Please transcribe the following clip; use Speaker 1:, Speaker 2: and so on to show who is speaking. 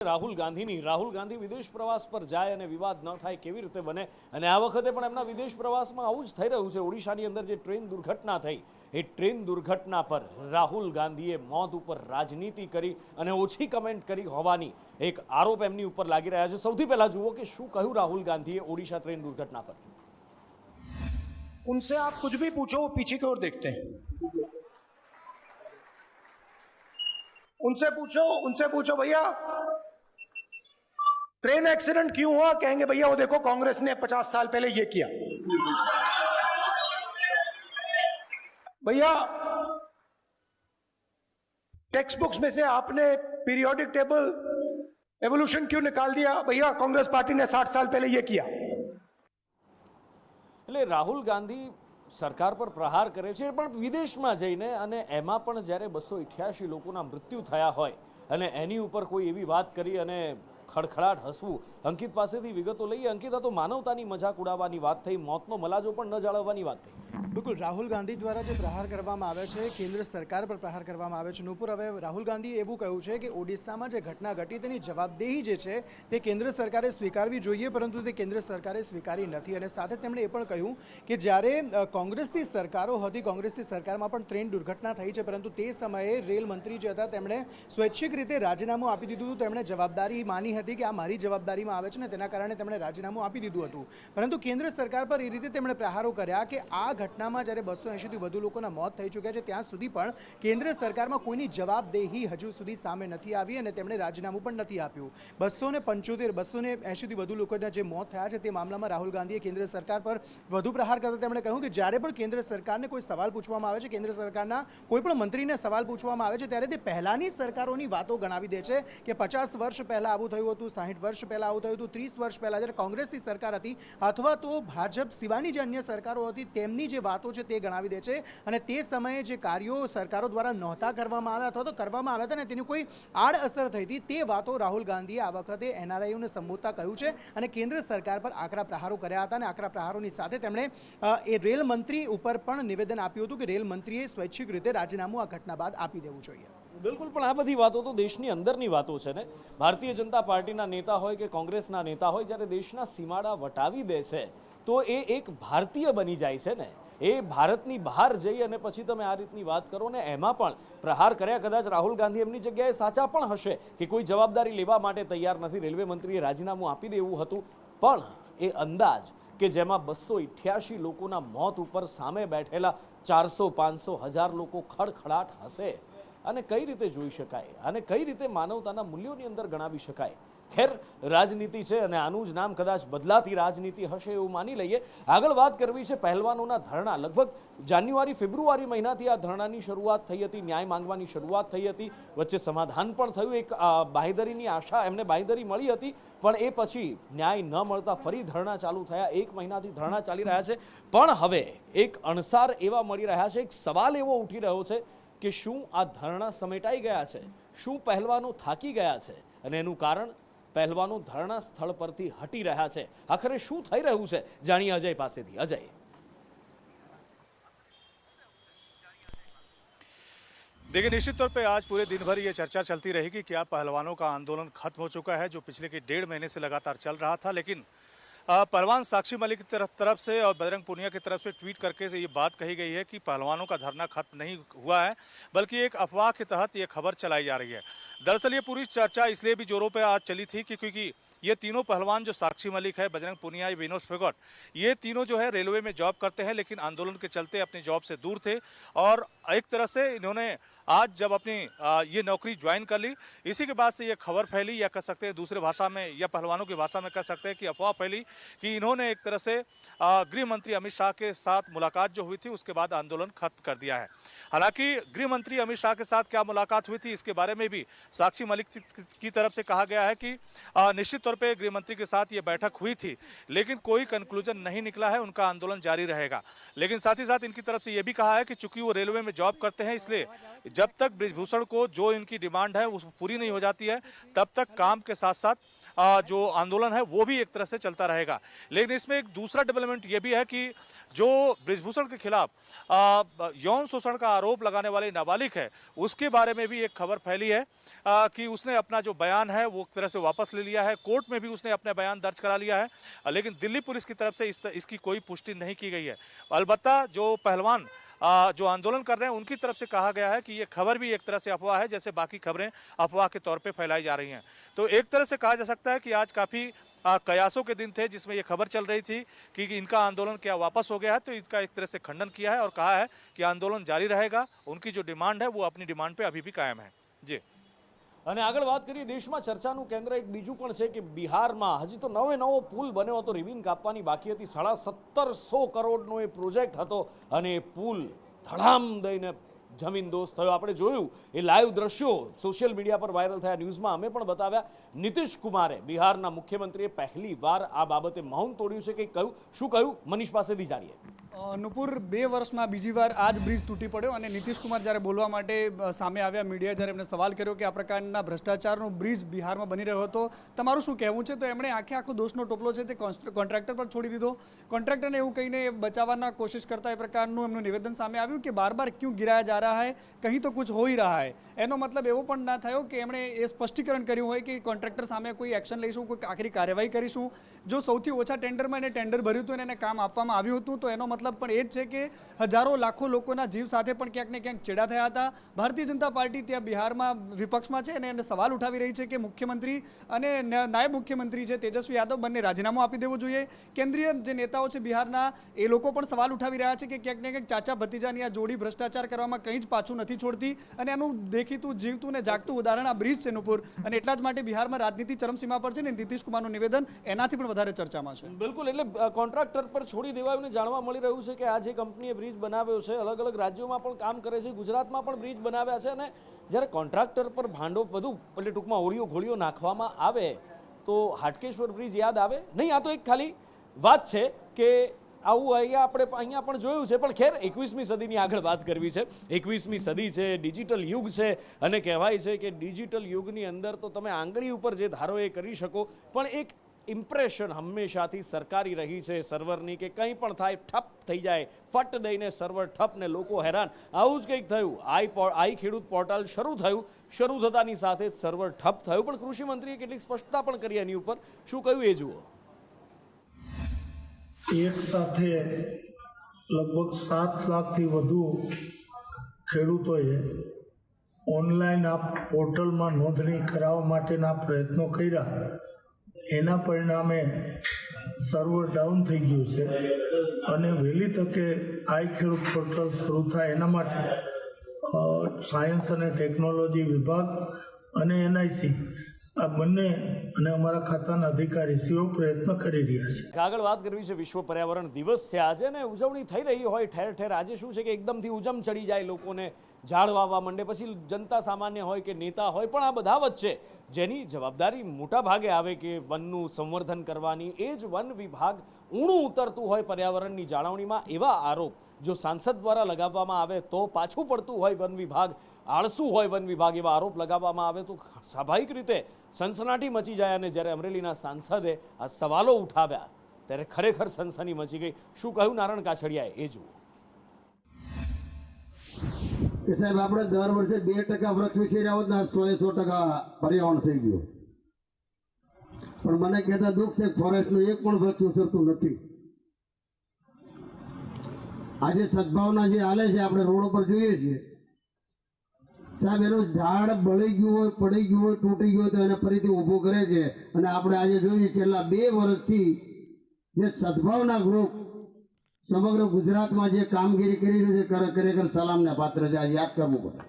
Speaker 1: રાહુલ ગાંધી વિદેશ પ્રવાસ પર જાય અને વિવાદ ન થાય કેવી રીતે બને અને આ વખતે પણ એમના વિદેશ પ્રવાસમાં આવું જ થઈ રહ્યું છે। ઓડિશાની અંદર જે ટ્રેન દુર્ઘટના થઈ એ ટ્રેન દુર્ઘટના પર રાહુલ ગાંધીએ મોત ઉપર રાજનીતિ કરી અને ઓછી કમેન્ટ કરી હોવાની એક આરોપ એમની ઉપર લાગી રહ્યા છે। સૌથી પહેલા જુઓ કે શું કહ્યું રાહુલ ગાંધીએ ઓડિશા ટ્રેન દુર્ઘટના પર।
Speaker 2: उनसे आप कुछ भी पूछो, वो पीछे की ओर देखते हैं। उनसे पूछो भैया ट्रेन एक्सीडेंट क्यों हुआ, कहेंगे भैया वो देखो कांग्रेस ने 50 साल पहले ये किया। भैया टेक्स्ट बुक्स में से आपने पीरियोडिक टेबल एवोल्यूशन क्यों निकाल दिया, भैया कांग्रेस पार्टी ने 60 साल पहले ये किया।
Speaker 1: એટલે રાહુલ ગાંધી સરકાર પર પ્રહાર કરે છે પણ વિદેશમાં જઈને અને એમાં પણ જ્યારે 288 લોકોના મૃત્યુ થયા હોય અને એની ઉપર કોઈ એવી વાત કરી અને ખડખડાટ હસવું। અંકિત પાસેથી વિગતો લઈએ। અંકિત, આ તો માનવતાની મજાક ઉડાવવાની વાત થઈ, મોતનો મલાજો પણ ન જાળવવાની વાત થઈ।
Speaker 3: बिल्कुल राहुल गांधी द्वारा जो प्रहार કરવામાં આવે છે કેન્દ્ર સરકાર પર પ્રહાર કરવામાં આવે છે। નુપુર, હવે રાહુલ ગાંધીએ એવું કહ્યું છે કે ઓડિશામાં જે ઘટના ઘટી તેની જવાબદેહી જે છે તે કેન્દ્ર સરકારે સ્વીકારવી જોઈએ, પરંતુ તે કેન્દ્ર સરકારે સ્વીકારી નથી। અને સાથે તેમણે એ પણ કહ્યું કે જ્યારે કોંગ્રેસની સરકારો હતી, કોંગ્રેસની સરકારમાં પણ ટ્રેન દુર્ઘટના થઈ છે, પરંતુ તે સમયે રેલ મંત્રી જે હતા તેમણે સ્વૈચ્છિક રીતે રાજીનામું આપી દીધું હતું। તેમણે જવાબદારી માની હતી કે આ મારી જવાબદારીમાં આવે છે ને તેના કારણે તેમણે રાજીનામું આપી દીધું હતું, પરંતુ કેન્દ્ર સરકાર પર એ રીતે તેમણે પ્રહારો કર્યા કે આ ઘટનામાં જ્યારે 280થી વધુ લોકોના મોત થઈ ચૂક્યા છે ત્યાં સુધી પણ કેન્દ્ર સરકારમાં કોઈની જવાબદેહી હજુ સુધી સામે નથી આવી અને તેમણે રાજીનામું પણ નથી આપ્યું। 280થી વધુ લોકોના જે મોત થયા છે તે મામલામાં રાહુલ ગાંધીએ કેન્દ્ર સરકાર પર વધુ પ્રહાર કરતા તેમણે કહ્યું કે જ્યારે પણ કેન્દ્ર સરકારને કોઈ સવાલ પૂછવામાં આવે છે, કેન્દ્ર સરકારના કોઈ પણ મંત્રીને સવાલ પૂછવામાં આવે છે ત્યારે તે પહેલાની સરકારોની વાતો ગણાવી દે છે કે 50 વર્ષ પહેલાં આવું થયું હતું, 60 વર્ષ પહેલાં આવું થયું હતું, 30 વર્ષ પહેલાં જ્યારે કોંગ્રેસની સરકાર હતી અથવા તો ભાજપ સિવાયની જે અન્ય સરકારો હતી તેમની જે વાતો છે તે ગણાવી દે છે અને તે સમયે જે કાર્યો સરકારો દ્વારા નહોતા કરવામાં આવ્યા અથવા તો કરવામાં આવ્યા હતા ને તેની કોઈ આડઅસર થઈ હતી તે વાતો રાહુલ ગાંધીએ આ વખતે એનઆરઆઈઓને સંબોધતા કહ્યું છે અને કેન્દ્ર સરકાર પર આકરા પ્રહારો કર્યા હતા અને આકરા પ્રહારોની સાથે તેમણે એ રેલ મંત્રી ઉપર પણ નિવેદન આપ્યું હતું કે રેલ મંત્રીએ સ્વૈચ્છિક રીતે રાજીનામું આ ઘટના બાદ આપી દેવું જોઈએ।
Speaker 1: બિલકુલ, પણ આ બધી વાતો તો દેશની અંદરની વાતો છે ને। ભારતીય જનતા પાર્ટીના નેતા હોય કે કોંગ્રેસના નેતા હોય જ્યારે દેશના સીમાડા વટાવી દે છે તો એ એક ભારતીય બની જાય છે ને। એ ભારતની બહાર જઈ અને પછી તમે આ રીતની વાત કરો ને એમાં પણ પ્રહાર કર્યા। કદાચ રાહુલ ગાંધી એમની જગ્યાએ સાચા પણ હશે કે કોઈ જવાબદારી લેવા માટે તૈયાર નથી, રેલવે મંત્રીએ રાજીનામું આપી દેવું હતું, પણ એ અંદાજ કે જેમાં 288 લોકોના મોત ઉપર સામે બેઠેલા 400, 500, 1000 લોકો ખડખડાટ હશે અને કઈ રીતે જોઈ શકાય અને કઈ રીતે માનવતાના મૂલ્યોની અંદર ગણાવી શકાય। ખેર, રાજનીતિ છે અને આનું જ નામ કદાચ બદલાતી રાજનીતિ હશે એવું માની લઈએ। આગળ વાત કરવી છે પહેલવાનોના ધરણા। લગભગ જાન્યુઆરી ફેબ્રુઆરી મહિનાથી આ ધરણાની શરૂઆત થઈ હતી, ન્યાય માંગવાની શરૂઆત થઈ હતી, વચ્ચે સમાધાન પણ થયું, એક બાંહેધરીની આશા એમને બાંહેધરી મળી હતી, પણ એ પછી ન્યાય ન મળતા ફરી ધરણા ચાલુ થયા। 1 મહિનાથી ધરણા ચાલી રહ્યા છે, પણ હવે એક અણસાર એવા મળી રહ્યા છે, એક સવાલ એવો ઉઠી રહ્યો છે કે શું આ ધરણા સમેટાઈ ગયા છે, શું પહેલવાનો થાકી ગયા છે અને એનું કારણ પહેલવાનો ધરણા સ્થળ પરથી હટી રહ્યા છે। આખરે શું થઈ રહ્યું છે જાણીએ અજય પાસેથી। અજય,
Speaker 4: देखिए, निश्चित तौर पे आज पूरे दिन भर ये चर्चा चलती रहेगी कि क्या पहलवानों का आंदोलन खत्म हो चुका है जो पिछले के 1.5 महीने से लगातार चल रहा था। लेकिन पहलवान साक्षी मलिक की तरफ से और बजरंग पूनिया की तरफ से ट्वीट करके ये बात कही गई है कि पहलवानों का धरना खत्म नहीं हुआ है, बल्कि एक अफवाह के तहत ये खबर चलाई जा रही है। दरअसल ये पूरी चर्चा इसलिए भी जोरों पे आज चली थी क्योंकि ये तीनों पहलवान जो साक्षी मलिक है, बजरंग पूनिया, विनोद फोगाट, ये तीनों जो है रेलवे में जॉब करते हैं, लेकिन आंदोलन के चलते अपनी जॉब से दूर थे और एक तरह से इन्होंने आज जब अपनी ये नौकरी ज्वाइन कर ली, इसी के बाद से ये खबर फैली, या कह सकते हैं दूसरे भाषा में या पहलवानों की भाषा में कह सकते हैं कि अफवाह फैली कि इन्होंने एक तरह से गृह मंत्री अमित शाह के साथ मुलाकात जो हुई थी उसके बाद आंदोलन खत्म कर दिया है। हालांकि गृह मंत्री अमित शाह के साथ क्या मुलाकात हुई थी इसके बारे में भी साक्षी मलिक की तरफ से कहा गया है कि निश्चित तौर पर गृह मंत्री के साथ ये बैठक हुई थी, लेकिन कोई कंक्लूजन नहीं निकला है, उनका आंदोलन जारी रहेगा। लेकिन साथ ही साथ इनकी तरफ से ये भी कहा है कि चूंकि वो रेलवे में जॉब करते हैं, इसलिए जब तक ब्रिजभूषण को जो इनकी डिमांड है वो पूरी नहीं हो जाती है तब तक काम के साथ साथ जो आंदोलन है वो भी एक तरह से चलता रहेगा। लेकिन इसमें एक दूसरा डेवलपमेंट ये भी है कि जो बृजभूषण के खिलाफ यौन शोषण का आरोप लगाने वाले नाबालिग है, उसके बारे में भी एक खबर फैली है कि उसने अपना जो बयान है वो एक तरह से वापस ले लिया है। कोर्ट में भी उसने अपना बयान दर्ज करा लिया है, लेकिन दिल्ली पुलिस की तरफ से इसकी कोई पुष्टि नहीं की गई है। अलबत्ता जो पहलवान जो आंदोलन कर रहे हैं उनकी तरफ से कहा गया है कि ये खबर भी एक तरह से अफवाह है, जैसे बाकी खबरें अफवाह के तौर पे फैलाई जा रही हैं। तो एक तरह से कहा जा सकता है कि आज काफ़ी कयासों के दिन थे जिसमें ये खबर चल रही थी कि इनका आंदोलन क्या वापस हो गया है। तो इसका एक तरह से खंडन किया है और कहा है कि आंदोलन जारी रहेगा, उनकी जो डिमांड है वो अपनी डिमांड पर अभी भी कायम है। जी।
Speaker 1: અને આગળ વાત કરીએ, દેશમાં ચર્ચાનું કેન્દ્ર એક બીજું પણ છે કે બિહારમાં હજી તો નવો પુલ બન્યો હતો, રિબિન કાપવાની બાકી હતી। 1750 કરોડનો એ પ્રોજેક્ટ હતો અને એ પુલ ધડામ દઈને જમીનદોસ્ત થયો। આપણે જોયું એ લાઈવ દ્રશ્યો સોશિયલ મીડિયા પર વાયરલ થયા, ન્યૂઝમાં અમે પણ બતાવ્યા। નીતિશ કુમારે, બિહારના મુખ્યમંત્રીએ પહેલી વાર આ બાબતે મૌન તોડ્યું છે। કંઈક કહ્યું, શું કહ્યું, મનીષ પાસેથી જાણીએ।
Speaker 5: નુપુર 2 વર્ષમાં બીજી વાર આ જ બ્રિજ તૂટી પડ્યો અને નીતિશ કુમાર જ્યારે બોલવા માટે સામે આવ્યા, મીડિયા જ્યારે એમને સવાલ કર્યો કે આ પ્રકારના ભ્રષ્ટાચારનો બ્રિજ બિહારમાં બની રહ્યો હતો, તમારું શું કહેવું છે? તો એમણે આખો દોષનો ટોપલો છે તે કોન્ટ્રાક્ટર પર છોડી દીધો। કોન્ટ્રાક્ટરને એવું કહીને બચાવવાના કોશિશ કરતા એ પ્રકારનું એમનું નિવેદન સામે આવ્યું કે બાર બાર ક્यों गिराया जा रहा है, कहीं तो कुछ हो ही रहा है। એનો મતલબ એવો પણ ના થયો કે એમણે એ સ્પષ્ટીકરણ કર્યું હોય કે કોન્ટ્રાક્ટર સામે કોઈ એક્શન લઈશું, કોઈ આખરી કાર્યવાહી કરીશું। જો સૌથી ઓછા ટેન્ડરમાં એને ટેન્ડર ભર્યું હતું અને એને કામ આપવામાં આવ્યું હતું, તો એનો મતલબ પણ એ જ છે કે હજારો લાખો લોકોના જીવ સાથે પણ ક્યાંક ને ક્યાંક ચેડા થયા હતા। ભારતીય જનતા પાર્ટી ત્યાં બિહારમાં વિપક્ષમાં છે અને એને સવાલ ઉઠાવી રહી છે કે મુખ્યમંત્રી અને નાયબ મુખ્યમંત્રી છે તેજસ્વી યાદવ બંને રાજીનામું આપી દેવું જોઈએ। કેન્દ્રીય જે નેતાઓ છે બિહારના એ લોકો પણ સવાલ ઉઠાવી રહ્યા છે કે ક્યાંક ને ક્યાંક ચાચા ભતીજાની આ જોડી ભ્રષ્ટાચાર કરવામાં કંઈ જ પાછું નથી છોડતી અને એનું દેખીતું જીવતું ને જાગતું ઉદાહરણ આ બ્રિજ છે નુપુર। અને એટલા જ માટે બિહારમાં રાજનીતિ ચરમસીમા પર છે ને નીતિશ કુમારનું નિવેદન એનાથી પણ વધારે ચર્ચામાં છે।
Speaker 1: બિલકુલ, એટલે કોન્ટ્રાક્ટર પર છોડી દેવાયું ને જાણવા મળી રહ્યું છે કે આ જે કંપનીએ બ્રિજ બનાવ્યો છે, અલગ અલગ રાજ્યોમાં પણ કામ કરે છે, ગુજરાતમાં પણ બ્રિજ બનાવ્યા છે। અને જ્યારે કોન્ટ્રાક્ટર પર ભાંડો બધું એટલે ટૂંકમાં ઓળીઓ ઘોળીઓ નાખવામાં આવે તો હાટકેશ્વર બ્રિજ યાદ આવે નહીં? આ તો એક ખાલી વાત છે કે આવું અહીંયા પણ જોયું છે। પણ ખેર, 21મી સદીની આગળ વાત કરવી છે। 21મી સદી છે, ડિજિટલ યુગ છે અને કહેવાય છે કે ડિજિટલ યુગની અંદર તો તમે આંગળી ઉપર જે ધારો એ કરી શકો, પણ એક ઇમ્પ્રેશન હંમેશાથી સરકારી રહી છે સર્વરની કે કંઈ પણ થાય ઠપ થઈ જાય, ફટ દઈને સર્વર ઠપ ને લોકો હેરાન। આવું જ કંઈક થયું। આઈ ખેડૂત પોર્ટલ શરૂ થયું, શરૂ થતાની સાથે જ સર્વર ઠપ થયું, પણ કૃષિ મંત્રીએ કેટલીક સ્પષ્ટતા પણ કરી એની ઉપર। શું કહ્યું એ જુઓ।
Speaker 6: એક સાથે લગભગ 7 લાખથી વધુ ખેડૂતોએ ઓનલાઈન આ પોર્ટલમાં નોંધણી કરાવવા માટેના પ્રયત્નો કર્યા। એના પરિણામે સર્વર ડાઉન થઈ ગયું છે અને વહેલી તકે આઈ ખેડૂત પોર્ટલ શરૂ થાય એના માટે સાયન્સ અને ટેકનોલોજી વિભાગ અને એનઆઈસી આ બંને અને અમારા ખાતાના અધિકારીશ્રીઓ પ્રયત્ન કરી રહ્યા છે।
Speaker 1: આગળ વાત કરવી છે, વિશ્વ પર્યાવરણ દિવસ છે આજે ને ઉજવણી થઈ રહી હોય ઠેર ઠેર। આજે શું છે કે એકદમથી ઉજમ ચડી જાય, લોકોને ઝાડ વાવવા માંડે, પછી જનતા સામાન્ય હોય કે નેતા હોય, પણ આ બધા વચ્ચે જેની જવાબદારી મોટા ભાગે આવે કે વનનું સંવર્ધન કરવાની, એ જ વન વિભાગ ઊણું ઉતરતું હોય પર્યાવરણની જાળવણીમાં। એવા આરોપ જો સાંસદ દ્વારા લગાવવામાં આવે તો પાછું પડતું હોય વન વિભાગ, આળસુ હોય વન વિભાગ, એવા આરોપ લગાવવામાં આવે તો સ્વાભાવિક રીતે સનસનાટી મચી જાય। અને જ્યારે અમરેલીના સાંસદે આ સવાલો ઉઠાવ્યા ત્યારે ખરેખર સનસની મચી ગઈ। શું કહ્યું નારણ કાછડિયાએ એ જુઓ।
Speaker 7: કે સાહેબ આપણે દર વર્ષે 2% વૃક્ષ વિશે હોત ને 100% પર્યાવરણ થઈ ગયું, પણ મને કહેતા દુઃખ છે ફોરેસ્ટનું એક પણ વૃક્ષ ઉછરતું નથી। આજે સદભાવના જે હાલે છે આપણે રોડ ઉપર જોઈએ છીએ સાહેબ, એનું ઝાડ બળી ગયું હોય, પડી ગયું હોય, તૂટી ગયું હોય તો એને ફરીથી ઊભું કરે છે। અને આપણે આજે જોઈએ છેલ્લા 2 વર્ષથી જે સદભાવના ગ્રુપ સમગ્ર ગુજરાતમાં જે કામગીરી કરી રહ્યું છે ખરેખર સલામને પાત્ર છે, આ યાદ કરવું પડે।